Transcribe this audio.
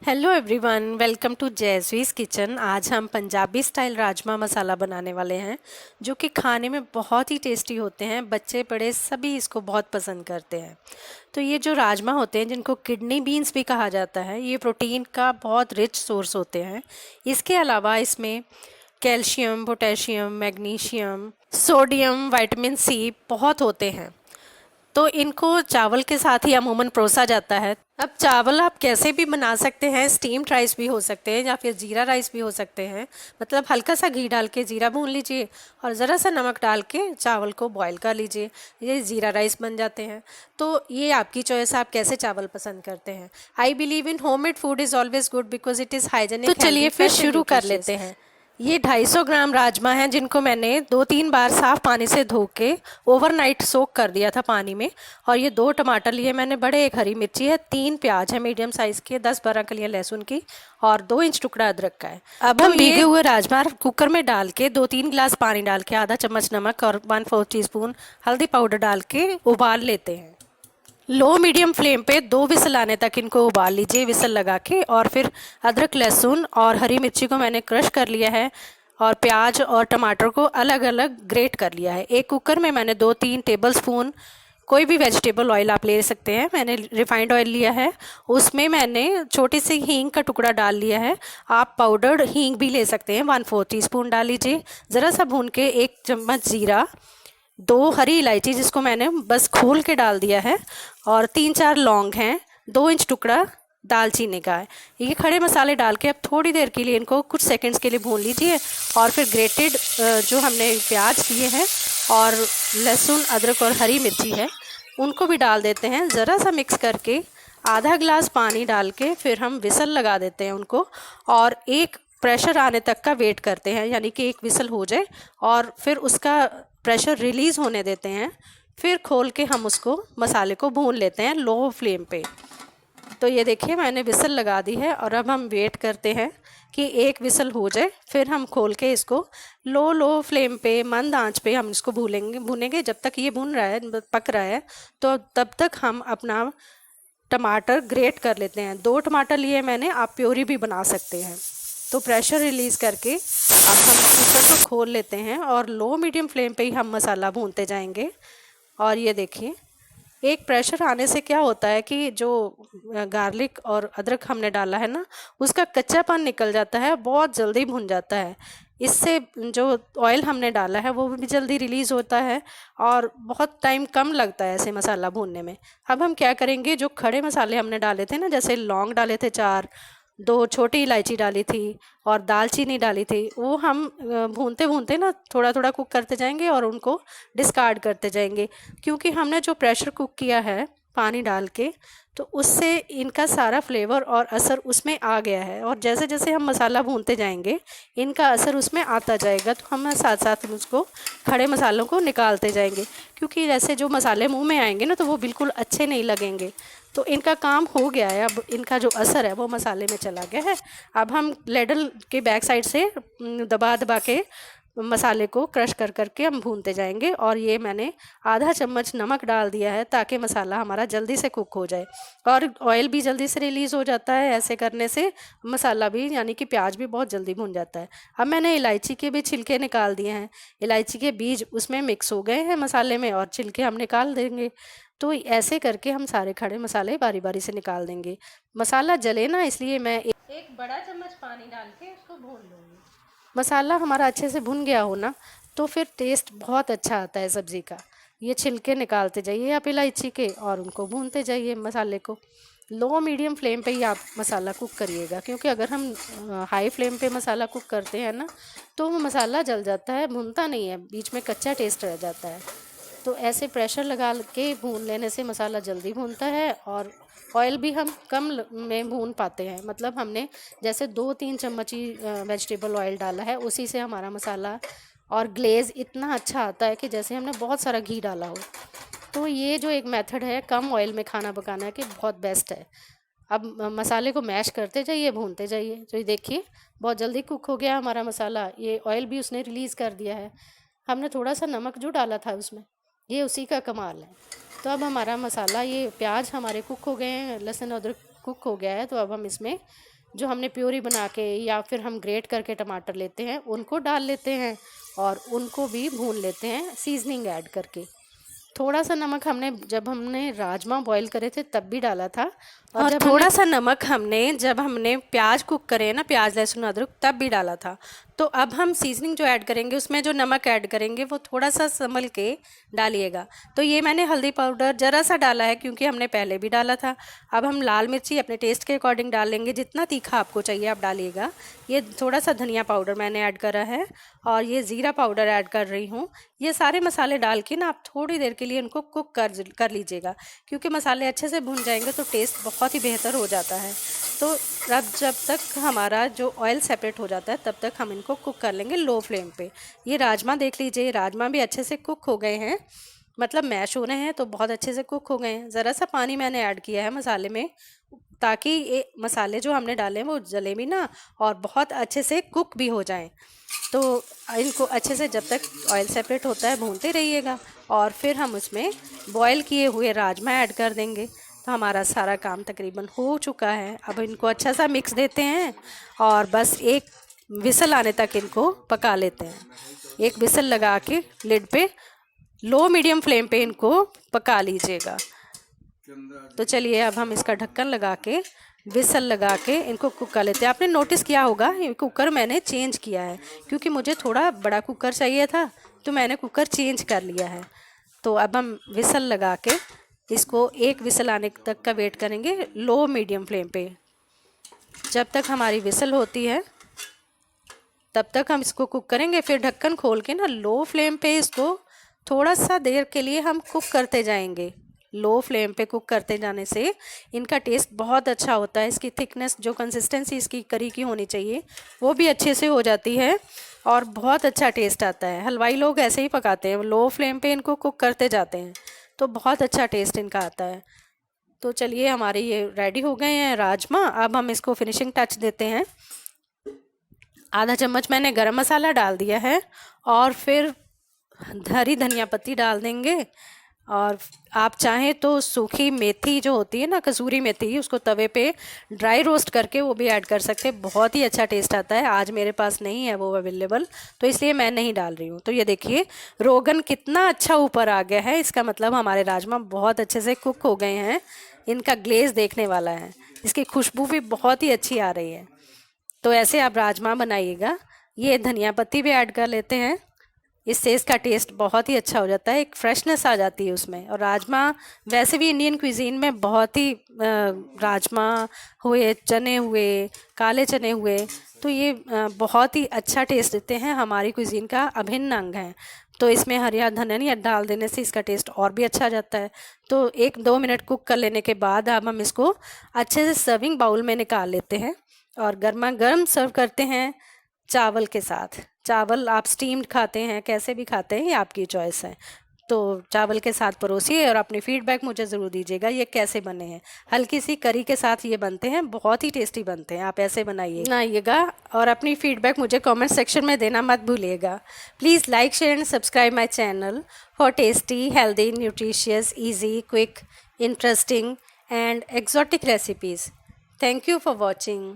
Hello everyone, welcome to जैज़वीज़ kitchen. आज हम पंजाबी स्टाइल राजमा मसाला बनाने वाले हैं जो कि खाने में बहुत ही टेस्टी होते हैं। बच्चे बड़े सभी इसको बहुत पसंद करते हैं। तो ये जो राजमा होते हैं जिनको किडनी बीन्स भी कहा जाता है, ये प्रोटीन का बहुत रिच सोर्स होते हैं। इसके अलावा इसमें calcium, potassium, magnesium, sodium, vitamin C बहुत होते हैं। तो इनको चावल के साथ ही अमूमन परोसा जाता है। अब चावल आप कैसे भी बना सकते हैं, स्टीम्ड राइस भी हो सकते हैं या फिर जीरा राइस भी हो सकते हैं। मतलब हल्का सा घी डाल के जीरा भून लीजिए और ज़रा सा नमक डाल के चावल को बॉईल कर लीजिए, ये जीरा राइस बन जाते हैं। तो ये आपकी चॉइस, आप कैसे चावल पसंद करते हैं। I believe in homemade food is always good because it is hygienic. तो चलिए फिर शुरू कर लेते हैं। ये 250 ग्राम राजमा हैं जिनको मैंने 2-3 बार साफ़ पानी से धो के ओवरनाइट सोक कर दिया था पानी में। और ये 2 टमाटर लिए मैंने बड़े, 1 हरी मिर्ची है, 3 प्याज है मीडियम साइज़ के, 10-12 कलियां लहसुन की और 2 इंच टुकड़ा अदरक का है। अब हम भीगे हुए राजमा कुकर में डाल के 2-3 गिलास पानी डाल के आधा चम्मच नमक और 1/4 टीस्पून हल्दी पाउडर डाल के उबाल लेते हैं। लो मीडियम फ्लेम पे 2 विसल आने तक इनको उबाल लीजिए, विसल लगा के। और फिर अदरक, लहसुन और हरी मिर्ची को मैंने क्रश कर लिया है और प्याज और टमाटर को अलग अलग ग्रेट कर लिया है। एक कुकर में मैंने 2-3 टेबल स्पून कोई भी वेजिटेबल ऑयल आप ले सकते हैं, मैंने रिफाइंड ऑयल लिया है। उसमें मैंने छोटी सी हींग का टुकड़ा डाल लिया है। आप पाउडर्ड हींग भी ले सकते हैं, 1/4 टीस्पून डाल लीजिए। ज़रा सा भून के 1 चम्मच जीरा, 2 हरी इलायची जिसको मैंने बस खोल के डाल दिया है और 3-4 लौंग हैं, 2 इंच टुकड़ा दालचीनी का है। ये खड़े मसाले डाल के अब थोड़ी देर के लिए इनको कुछ सेकंड्स के लिए भून लीजिए। और फिर ग्रेटेड जो हमने प्याज किए हैं और लहसुन, अदरक और हरी मिर्ची है उनको भी डाल देते हैं। ज़रा सा मिक्स करके आधा गिलास पानी डाल के फिर हम विसल लगा देते हैं उनको और एक प्रेशर आने तक का वेट करते हैं, यानी कि एक विसल हो जाए और फिर उसका प्रेशर रिलीज़ होने देते हैं। फिर खोल के हम उसको मसाले को भून लेते हैं लो फ्लेम पे। तो ये देखिए मैंने विसल लगा दी है और अब हम वेट करते हैं कि एक विसल हो जाए, फिर हम खोल के इसको लो फ्लेम पे, मंद आंच पे हम इसको भूनेंगे जब तक ये भून रहा है, पक रहा है। तो तब तक हम अपना टमाटर ग्रेट कर लेते हैं। 2 टमाटर लिए मैंने, आप प्योरी भी बना सकते हैं। तो प्रेशर रिलीज़ करके अब हम कुकर को खोल लेते हैं और लो मीडियम फ्लेम पे ही हम मसाला भूनते जाएंगे। और ये देखिए एक प्रेशर आने से क्या होता है कि जो गार्लिक और अदरक हमने डाला है ना, उसका कच्चापन निकल जाता है, बहुत जल्दी भुन जाता है। इससे जो ऑयल हमने डाला है वो भी जल्दी रिलीज़ होता है और बहुत टाइम कम लगता है ऐसे मसाला भूनने में। अब हम क्या करेंगे, जो खड़े मसाले हमने डाले थे ना, जैसे लौंग डाले थे 4, 2 छोटी इलायची डाली थी और दालचीनी डाली थी, वो हम भूनते भूनते ना थोड़ा थोड़ा कुक करते जाएंगे और उनको डिस्कार्ड करते जाएंगे। क्योंकि हमने जो प्रेशर कुक किया है पानी डाल के, तो उससे इनका सारा फ्लेवर और असर उसमें आ गया है और जैसे जैसे हम मसाला भूनते जाएंगे इनका असर उसमें आता जाएगा। तो हम साथ साथ उसको खड़े मसालों को निकालते जाएंगे, क्योंकि जैसे जो मसाले मुंह में आएंगे ना तो वो बिल्कुल अच्छे नहीं लगेंगे। तो इनका काम हो गया है, अब इनका जो असर है वो मसाले में चला गया है। अब हम लेडल के बैक साइड से दबा दबा के मसाले को क्रश कर करके हम भूनते जाएंगे। और ये मैंने आधा चम्मच नमक डाल दिया है ताकि मसाला हमारा जल्दी से कुक हो जाए और ऑयल भी जल्दी से रिलीज़ हो जाता है। ऐसे करने से मसाला भी, यानी कि प्याज भी बहुत जल्दी भून जाता है। अब मैंने इलायची के भी छिलके निकाल दिए हैं, इलायची के बीज उसमें मिक्स हो गए हैं मसाले में और छिलके हम निकाल देंगे। तो ऐसे करके हम सारे खड़े मसाले बारी बारी से निकाल देंगे। मसाला जले ना, इसलिए मैं एक बड़ा चम्मच पानी डाल के उसको भून लूँगी। मसाला हमारा अच्छे से भुन गया हो ना तो फिर टेस्ट बहुत अच्छा आता है सब्ज़ी का। ये छिलके निकालते जाइए आप इलायची के और उनको भूनते जाइए मसाले को। लो मीडियम फ्लेम पे ही आप मसाला कुक करिएगा, क्योंकि अगर हम हाई फ्लेम पे मसाला कुक करते हैं ना तो वो मसाला जल जाता है, भुनता नहीं है, बीच में कच्चा टेस्ट रह जाता है। तो ऐसे प्रेशर लगा के भून लेने से मसाला जल्दी भूनता है और ऑयल भी हम कम में भून पाते हैं। मतलब हमने जैसे 2-3 चम्मच ही वेजिटेबल ऑयल डाला है, उसी से हमारा मसाला और ग्लेज़ इतना अच्छा आता है कि जैसे हमने बहुत सारा घी डाला हो। तो ये जो एक मेथड है कम ऑयल में खाना पकाना के, बहुत बेस्ट है। अब मसाले को मैश करते जाइए, भूनते जाइए। तो ये देखिए बहुत जल्दी कुक हो गया हमारा मसाला, ये ऑयल भी उसने रिलीज़ कर दिया है। हमने थोड़ा सा नमक जो डाला था उसमें, ये उसी का कमाल है। तो अब हमारा मसाला, ये प्याज हमारे कुक हो गए हैं, लहसुन अदरक कुक हो गया है, तो अब हम इसमें जो हमने प्योरी बना के या फिर हम ग्रेट करके टमाटर लेते हैं उनको डाल लेते हैं और उनको भी भून लेते हैं सीजनिंग ऐड करके। थोड़ा सा नमक हमने जब हमने राजमा बॉईल करे थे तब भी डाला था, और जब थोड़ा सा नमक हमने जब हमने प्याज कुक करे ना, प्याज लहसुन अदरक, तब भी डाला था। तो अब हम सीजनिंग जो ऐड करेंगे उसमें जो नमक ऐड करेंगे वो थोड़ा सा संभल के डालिएगा। तो ये मैंने हल्दी पाउडर ज़रा सा डाला है क्योंकि हमने पहले भी डाला था। अब हम लाल मिर्ची अपने टेस्ट के अकॉर्डिंग डाल लेंगे, जितना तीखा आपको चाहिए आप डालिएगा। ये थोड़ा सा धनिया पाउडर मैंने ऐड करा है और ये ज़ीरा पाउडर ऐड कर रही हूँ। ये सारे मसाले डाल के ना आप थोड़ी देर के लिए इनको कुक कर लीजिएगा, क्योंकि मसाले अच्छे से भुन जाएंगे तो टेस्ट बहुत ही बेहतर हो जाता है। तो अब जब तक हमारा जो ऑयल सेपरेट हो जाता है तब तक हम इनको कुक कर लेंगे लो फ्लेम पे। ये राजमा देख लीजिए, राजमा भी अच्छे से कुक हो गए हैं, मतलब मैश हो रहे हैं, तो बहुत अच्छे से कुक हो गए हैं। ज़रा सा पानी मैंने ऐड किया है मसाले में, ताकि ये मसाले जो हमने डाले हैं वो जले भी ना और बहुत अच्छे से कुक भी हो जाएं। तो इनको अच्छे से जब तक ऑयल सेपरेट होता है भूनते रहिएगा, और फिर हम उसमें बॉयल किए हुए राजमा ऐड कर देंगे। तो हमारा सारा काम तकरीबन हो चुका है। अब इनको अच्छा सा मिक्स देते हैं और बस एक विसल आने तक इनको पका लेते हैं। एक विसल लगा के लिड पे लो मीडियम फ्लेम पे इनको पका लीजिएगा। तो चलिए अब हम इसका ढक्कन लगा के विसल लगा के इनको कुक कर लेते हैं। आपने नोटिस किया होगा ये कुकर मैंने चेंज किया है, क्योंकि मुझे थोड़ा बड़ा कुकर चाहिए था तो मैंने कुकर चेंज कर लिया है। तो अब हम विसल लगा के इसको एक विसल आने तक का वेट करेंगे लो मीडियम फ्लेम पे। जब तक हमारी विसल होती है तब तक हम इसको कुक करेंगे। फिर ढक्कन खोल के ना लो फ्लेम पे इसको थोड़ा सा देर के लिए हम कुक करते जाएंगे। लो फ्लेम पे कुक करते जाने से इनका टेस्ट बहुत अच्छा होता है। इसकी थिकनेस, जो कंसिस्टेंसी इसकी करी की होनी चाहिए वो भी अच्छे से हो जाती है और बहुत अच्छा टेस्ट आता है। हलवाई लोग ऐसे ही पकाते हैं, लो फ्लेम पे इनको कुक करते जाते हैं तो बहुत अच्छा टेस्ट इनका आता है। तो चलिए हमारे ये रेडी हो गए हैं राजमा। अब हम इसको फिनिशिंग टच देते हैं। आधा चम्मच मैंने गरम मसाला डाल दिया है और फिर हरी धनिया पत्ती डाल देंगे, और आप चाहें तो सूखी मेथी जो होती है ना, कसूरी मेथी, उसको तवे पे ड्राई रोस्ट करके वो भी ऐड कर सकते हैं। बहुत ही अच्छा टेस्ट आता है। आज मेरे पास नहीं है वो अवेलेबल, तो इसलिए मैं नहीं डाल रही हूँ। तो ये देखिए रोगन कितना अच्छा ऊपर आ गया है, इसका मतलब हमारे राजमा बहुत अच्छे से कुक हो गए हैं। इनका ग्लेज देखने वाला है, इसकी खुशबू भी बहुत ही अच्छी आ रही है। तो ऐसे आप राजमा बनाइएगा। ये धनिया पत्ती भी ऐड कर लेते हैं, इससे इसका टेस्ट बहुत ही अच्छा हो जाता है, एक फ्रेशनेस आ जाती है उसमें। और राजमा वैसे भी इंडियन क्विजीन में बहुत ही राजमा हुए, चने हुए, काले चने हुए, तो ये बहुत ही अच्छा टेस्ट देते हैं, हमारी क्विजीन का अभिन्न अंग है। तो इसमें हरिया धनिया डाल देने से इसका टेस्ट और भी अच्छा जाता है। तो 1-2 मिनट कुक कर लेने के बाद अब हम इसको अच्छे से सर्विंग बाउल में निकाल लेते हैं और गर्मा गर्म सर्व करते हैं चावल के साथ। चावल आप स्टीम्ड खाते हैं, कैसे भी खाते हैं, ये आपकी चॉइस है। तो चावल के साथ परोसिए और अपनी फीडबैक मुझे ज़रूर दीजिएगा ये कैसे बने हैं। हल्की सी करी के साथ ये बनते हैं, बहुत ही टेस्टी बनते हैं। आप ऐसे बनाइएगा और अपनी फीडबैक मुझे कमेंट सेक्शन में देना मत भूलिएगा। Please like, share and subscribe my channel for tasty, healthy, nutritious, easy, quick, interesting and exotic recipes. Thank you for watching.